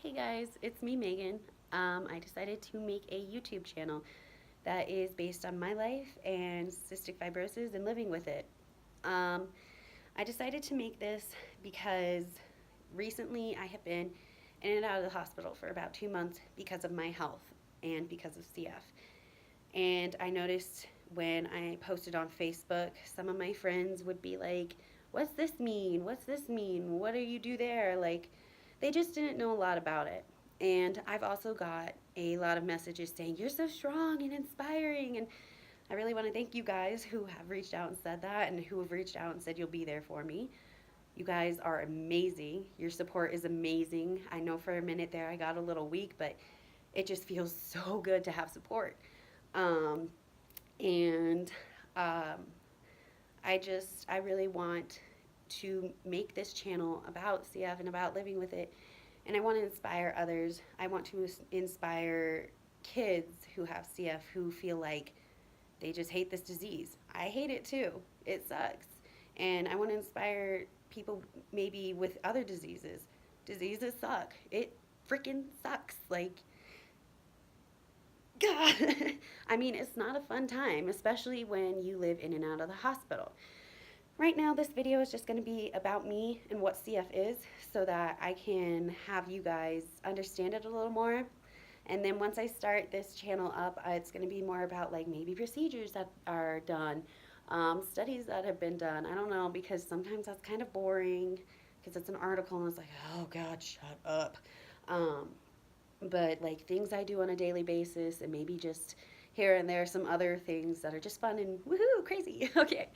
Hey guys, it's me, Megan. I decided to make a YouTube channel that is based on my life and cystic fibrosis and living with it. Um, I decided to make this because recently I have been in and out of the hospital for about 2 months because of my health and because of CF. And I noticed when I posted on Facebook, some of my friends would be like, "What's this mean? What's this mean? What do you do there?" Like, they just didn't know a lot about it. And I've also got a lot of messages saying, "You're so strong and inspiring." And I really want to thank you guys who have reached out and said that, and who have reached out and said you'll be there for me. You guys are amazing. Your support is amazing. I know for a minute there I got a little weak, but it just feels so good to have support. Um, and um, I really want to make this channel about CF and about living with it. And I want to inspire others. I want to inspire kids who have CF who feel like they just hate this disease. I hate it too. It sucks. And I want to inspire people maybe with other diseases. Diseases suck. It freaking sucks. Like, God. I mean, it's not a fun time, especially when you live in and out of the hospital. Right now, this video is just going to be about me and what CF is so that I can have you guys understand it a little more. And then once I start this channel up, it's going to be more about like maybe procedures that are done, studies that have been done. I don't know, because sometimes that's kind of boring because it's an article and it's like, oh God, shut up. Um, but like things I do on a daily basis, and maybe just here and there some other things that are just fun and woohoo crazy. Okay,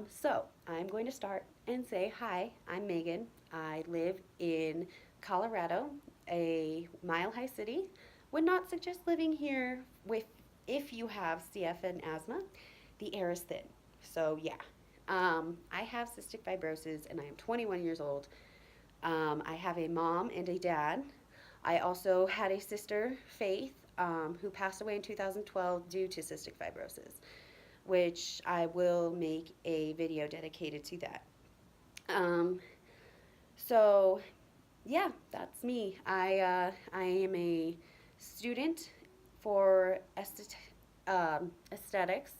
so I'm going to start and say hi. I'm Megan. I live in Colorado, a mile high city. Would not suggest living here with if you have CF and asthma. The air is thin, so yeah. I have cystic fibrosis and I am 21 years old. I have a mom and a dad. I also had a sister, Faith, who passed away in 2012 due to cystic fibrosis, which I will make a video dedicated to that. Um, so, yeah, that's me. I am a student for aesthetics.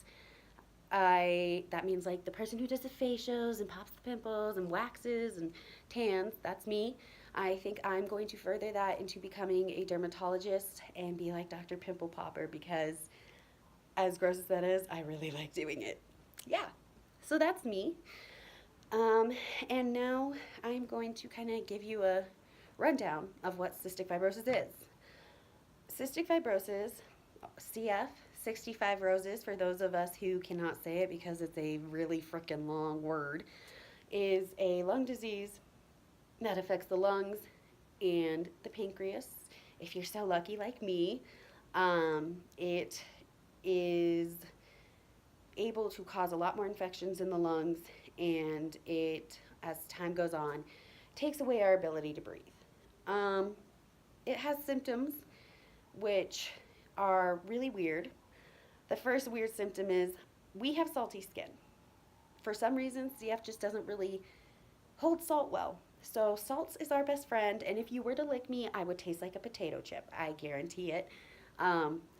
That means like the person who does the facials and pops the pimples and waxes and tans. That's me. I think I'm going to further that into becoming a dermatologist and be like Dr. Pimple Popper because, as gross as that is, I really like doing it. Yeah. So that's me. Um, and now I'm going to kind of give you a rundown of what cystic fibrosis is. Cystic fibrosis, CF, 65 roses, for those of us who cannot say it because it's a really freaking long word, is a lung disease that affects the lungs and the pancreas. If you're so lucky like me, it is able to cause a lot more infections in the lungs, and it, as time goes on, takes away our ability to breathe. Um, it has symptoms which are really weird. The first weird symptom is we have salty skin. For some reason, CF just doesn't really hold salt well. So salt is our best friend, and if you were to lick me, I would taste like a potato chip. I guarantee it.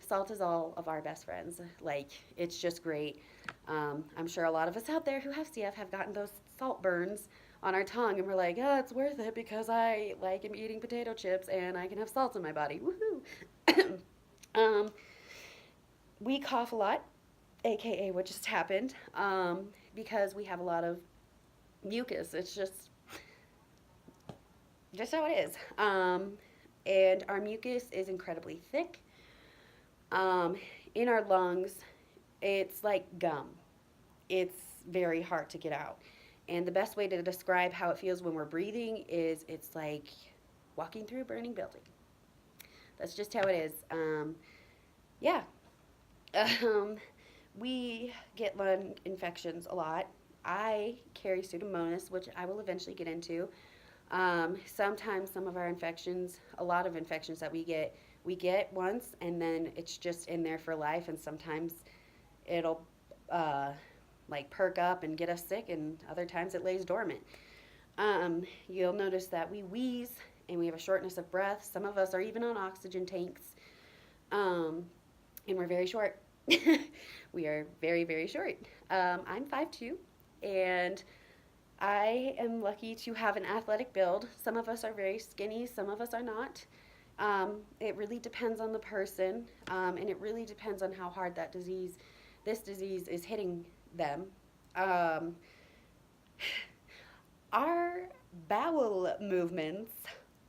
Salt is all of our best friends. Like, it's just great. I'm sure a lot of us out there who have CF have gotten those salt burns on our tongue, and we're like, oh, it's worth it because I like am eating potato chips and I can have salt in my body. Woohoo! um, we cough a lot, aka what just happened, because we have a lot of mucus. It's just how it is. And our mucus is incredibly thick. In our lungs, it's like gum. It's very hard to get out. And the best way to describe how it feels when we're breathing is it's like walking through a burning building. That's just how it is. Yeah. Um, we get lung infections a lot. I carry Pseudomonas, which I will eventually get into. Sometimes some of our infections, a lot of infections that we get once and then it's just in there for life, and sometimes it'll like perk up and get us sick, and other times it lays dormant. You'll notice that we wheeze and we have a shortness of breath. Some of us are even on oxygen tanks, um, and we're very short. We are very, very short. I'm 5'2", and I am lucky to have an athletic build. Some of us are very skinny, some of us are not. It really depends on the person, and it really depends on how hard this disease is hitting them. Um, our bowel movements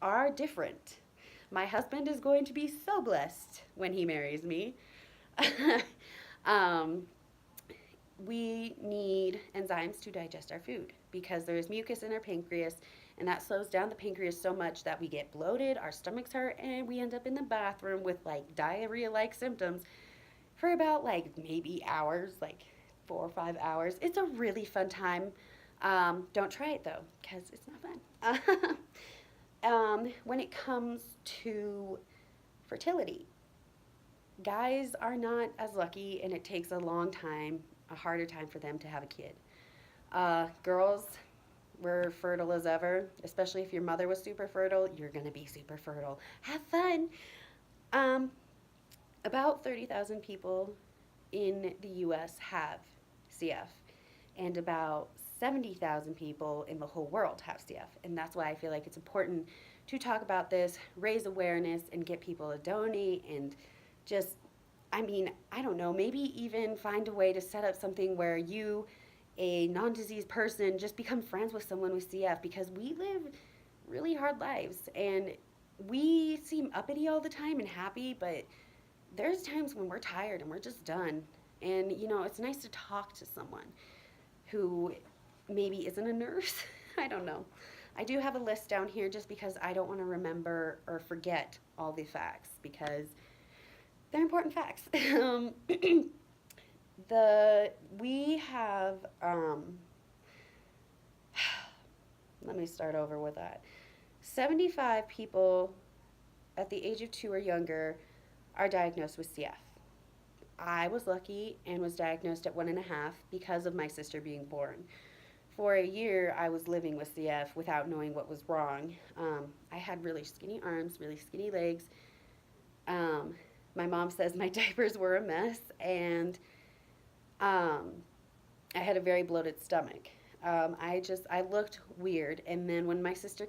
are different. My husband is going to be so blessed when he marries me. um, we need enzymes to digest our food because there's mucus in our pancreas, and that slows down the pancreas so much that we get bloated, our stomachs hurt, and we end up in the bathroom with like diarrhea like symptoms for about like maybe hours, like 4 or 5 hours. It's a really fun time. Don't try it though, because it's not fun. When it comes to fertility, guys are not as lucky, and it takes a harder time for them to have a kid. Girls, we're fertile as ever, especially if your mother was super fertile, you're going to be super fertile. Have fun. Um, about 30,000 people in the US have CF, and about 70,000 people in the whole world have CF. And that's why I feel like it's important to talk about this, raise awareness, and get people to donate. And just, I mean, I don't know, maybe even find a way to set up something where you, a non-disease person, just become friends with someone with CF, because we live really hard lives and we seem uppity all the time and happy, but there's times when we're tired and we're just done. And, it's nice to talk to someone who maybe isn't a nurse. I don't know. I do have a list down here just because I don't want to remember or forget all the facts, because they're important facts. We have, let me start over with that. 75 people at the age of 2 or younger are diagnosed with CF. I was lucky and was diagnosed at 1.5 because of my sister being born. For a year, I was living with CF without knowing what was wrong. I had really skinny arms, really skinny legs. My mom says my diapers were a mess, and I had a very bloated stomach. I looked weird. And then when my sister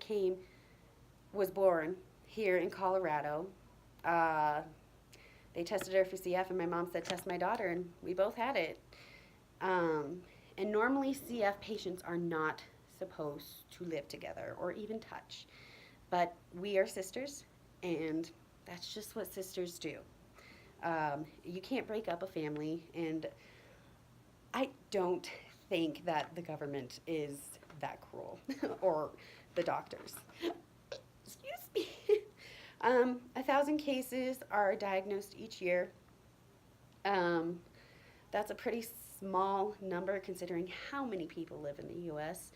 was born here in Colorado, they tested her for CF, and my mom said, test my daughter, and we both had it. And normally CF patients are not supposed to live together or even touch. But we are sisters, and that's just what sisters do. You can't break up a family, and I don't think that the government is that cruel, or the doctors. Excuse me. 1,000 cases are diagnosed each year. That's a pretty small number considering how many people live in the U.S.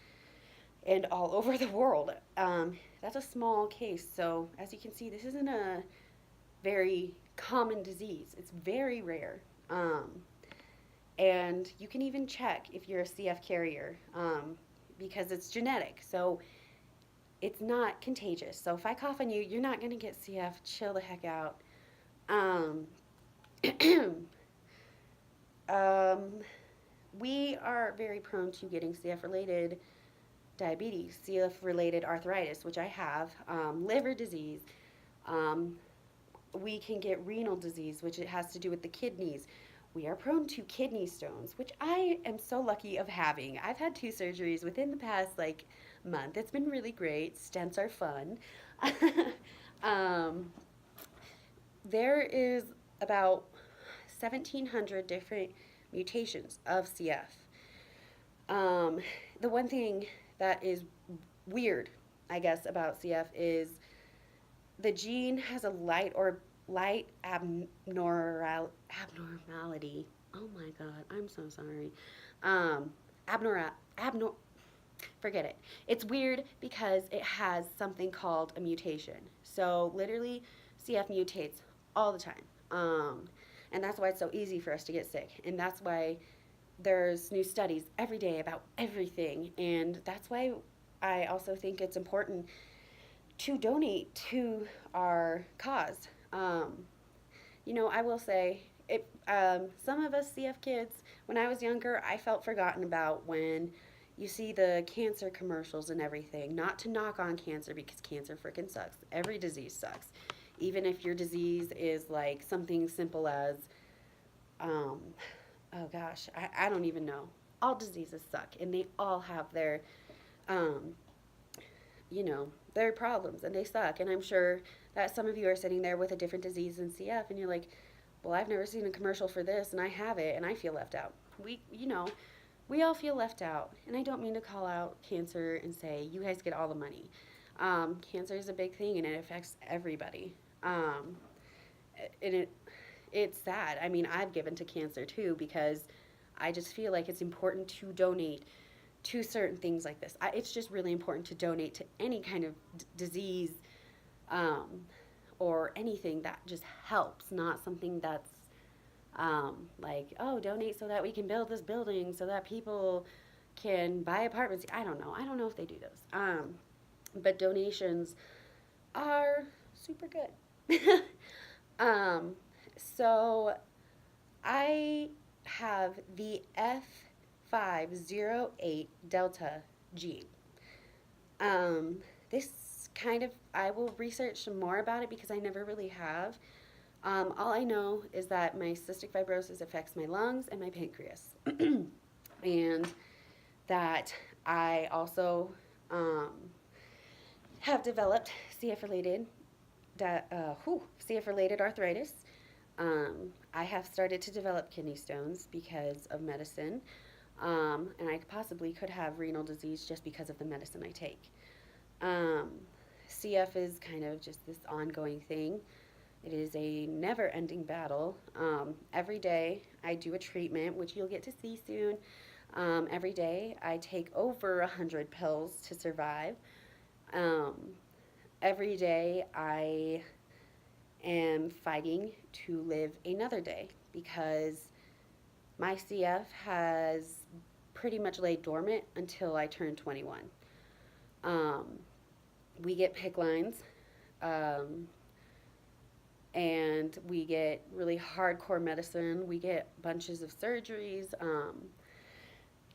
and all over the world. That's a small case. So as you can see, this isn't a very common disease. It's very rare. And you can even check if you're a CF carrier, because it's genetic. So it's not contagious. So if I cough on you, you're not going to get CF. Chill the heck out. We are very prone to getting CF-related diabetes, CF-related arthritis, which I have, liver disease. We can get renal disease, which it has to do with the kidneys. We are prone to kidney stones, which I am so lucky of having. I've had 2 surgeries within the past month. It's been really great. Stents are fun. There is about 1,700 different mutations of CF. The one thing that is weird, I guess, about CF is the gene has a light abnormality. Oh my God, I'm so sorry. Forget it. It's weird because it has something called a mutation. So literally, CF mutates all the time. And that's why it's so easy for us to get sick. And that's why there's new studies every day about everything. And that's why I also think it's important to donate to our cause. I will say it. Some of us CF kids, when I was younger, I felt forgotten about when you see the cancer commercials and everything. Not to knock on cancer because cancer freaking sucks. Every disease sucks. Even if your disease is like something simple as, um, oh gosh, I don't even know. All diseases suck and they all have um, their problems and they suck. And I'm sure that some of you are sitting there with a different disease than CF and you're like, well, I've never seen a commercial for this and I have it and I feel left out. We all feel left out. And I don't mean to call out cancer and say, you guys get all the money. Cancer is a big thing and it affects everybody. And it's sad. I mean, I've given to cancer too because I just feel like it's important to donate to certain things like this. It's just really important to donate to any kind of disease, um, or anything that just helps, not something that's like, oh, donate so that we can build this building so that people can buy apartments. I don't know. I don't know if they do those. But donations are super good. um, so I have the F508 Delta G. This kind of, I will research some more about it because I never really have. All I know is that my cystic fibrosis affects my lungs and my pancreas. And that I also have developed CF-related arthritis. I have started to develop kidney stones because of medicine, and I possibly could have renal disease just because of the medicine I take. CF is kind of just this ongoing thing. It is a never-ending battle. Every day I do a treatment, which you'll get to see soon. Every day I take over 100 pills to survive. Every day I am fighting to live another day because my CF has pretty much laid dormant until I turn 21. We get PICC lines, and we get really hardcore medicine. We get bunches of surgeries,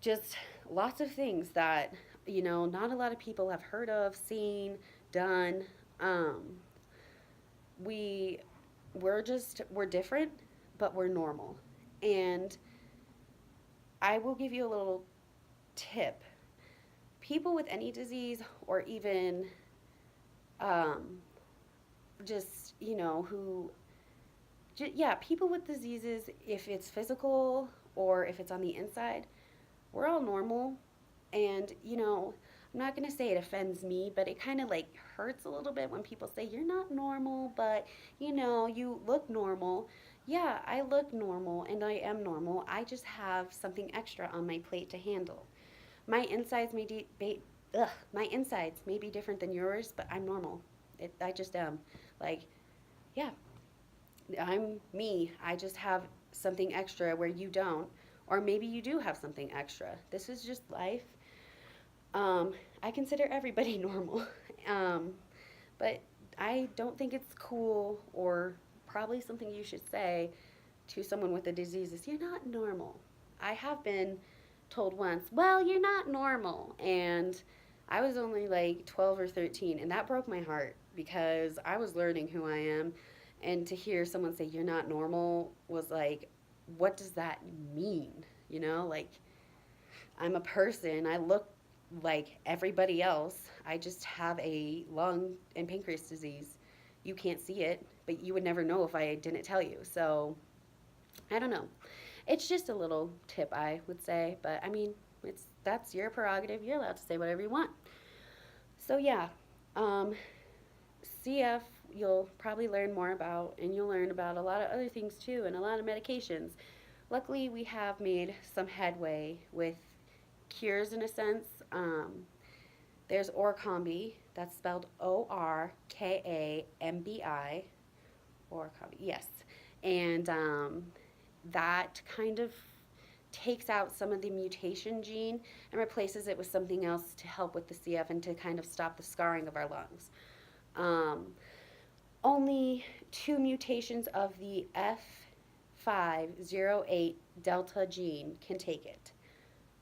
just lots of things that, not a lot of people have heard of, seen, done. We're different, but we're normal. And I will give you a little tip. People with any disease, or even people with diseases, if it's physical or if it's on the inside, we're all normal. And, I'm not going to say it offends me, but it kind of like hurts a little bit when people say, you're not normal, but, you look normal. Yeah, I look normal and I am normal. I just have something extra on my plate to handle. My insides my insides may be different than yours, but I'm normal. I just am. Like, yeah, I'm me. I just have something extra where you don't. Or maybe you do have something extra. This is just life. I consider everybody normal. But I don't think it's cool, or probably something you should say to someone with a disease is, you're not normal. I have been told once, well, you're not normal. And I was only like 12 or 13, and that broke my heart because I was learning who I am. And to hear someone say, you're not normal, was like, what does that mean? Like, I'm a person. I look like everybody else. I just have a lung and pancreas disease. You can't see it, but you would never know if I didn't tell you. So, I don't know. It's just a little tip, I would say. But, I mean, that's your prerogative. You're allowed to say whatever you want. So, yeah. CF, you'll probably learn more about, and you'll learn about a lot of other things too, and a lot of medications. Luckily, we have made some headway with cures in a sense. There's Orkambi, that's spelled Orkambi, Orkambi, yes. And that kind of takes out some of the mutation gene and replaces it with something else to help with the CF and to kind of stop the scarring of our lungs. Um, Only two mutations of the F508 delta gene can take it.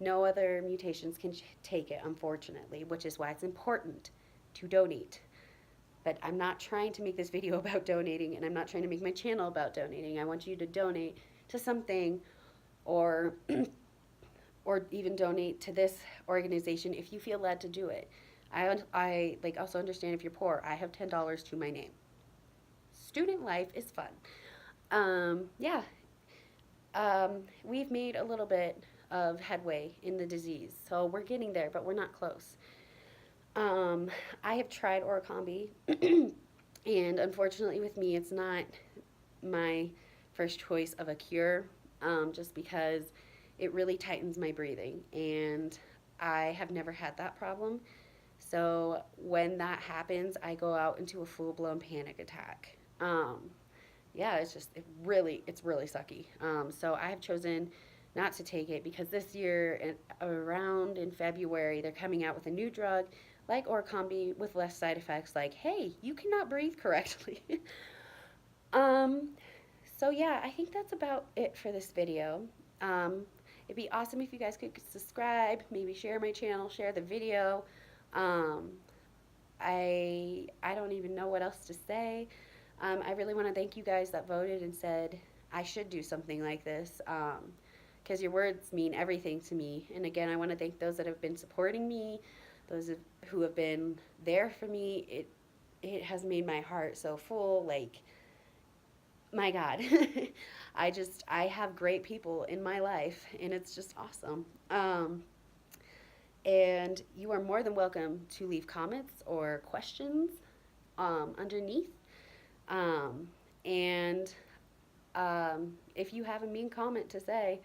No other mutations can take it, unfortunately, which is why it's important to donate. But I'm not trying to make this video about donating, and I'm not trying to make my channel about donating. I want you to donate to something, or or even donate to this organization if you feel led to do it. I like also understand if you're poor. I have $10 to my name. Student life is fun. Yeah, we've made a little bit of headway in the disease, so we're getting there, but we're not close. Um, I have tried Oricombi, and unfortunately, with me, it's not my first choice of a cure, just because it really tightens my breathing, and I have never had that problem. So when that happens, I go out into a full blown panic attack. Yeah, it's really sucky. So I have chosen not to take it because this year, around in February, they're coming out with a new drug like Orkambi with less side effects. Like, hey, you cannot breathe correctly. um, so yeah, I think that's about it for this video. Um, it'd be awesome if you guys could subscribe, maybe share my channel, share the video. Um, I don't even know what else to say. I really want to thank you guys that voted and said I should do something like this, because your words mean everything to me. And again, I want to thank those that have been supporting me, who have been there for me. It has made my heart so full. Like, my God, I have great people in my life, and it's just awesome. And you are more than welcome to leave comments or questions underneath. Um, and if you have a mean comment to say,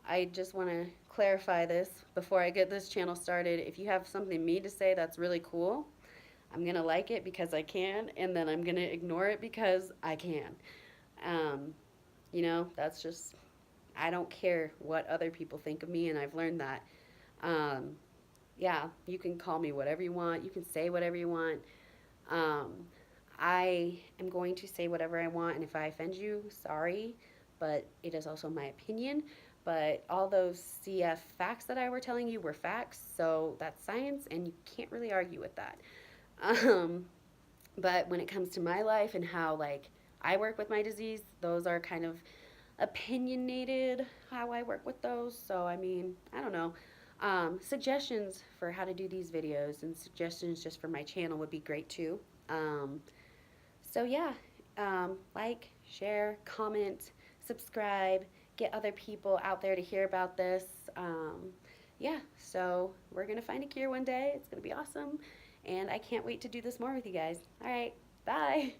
I just want to clarify this before I get this channel started. If you have something mean to say that's really cool, I'm going to like it because I can, and then I'm going to ignore it because I can. Um, that's just, I don't care what other people think of me, and I've learned that. Um, yeah, you can call me whatever you want. You can say whatever you want. Um, I am going to say whatever I want, and if I offend you, sorry, but it is also my opinion. But all those CF facts that I were telling you were facts, so that's science, and you can't really argue with that. Um, but when it comes to my life and how, like, I work with my disease, those are kind of opinionated how I work with those. So, I mean, I don't know. Suggestions for how to do these videos and suggestions just for my channel would be great too. Um, so yeah, like, share, comment, subscribe, get other people out there to hear about this. Yeah, so we're going to find a cure one day. It's going to be awesome. And I can't wait to do this more with you guys. All right, bye.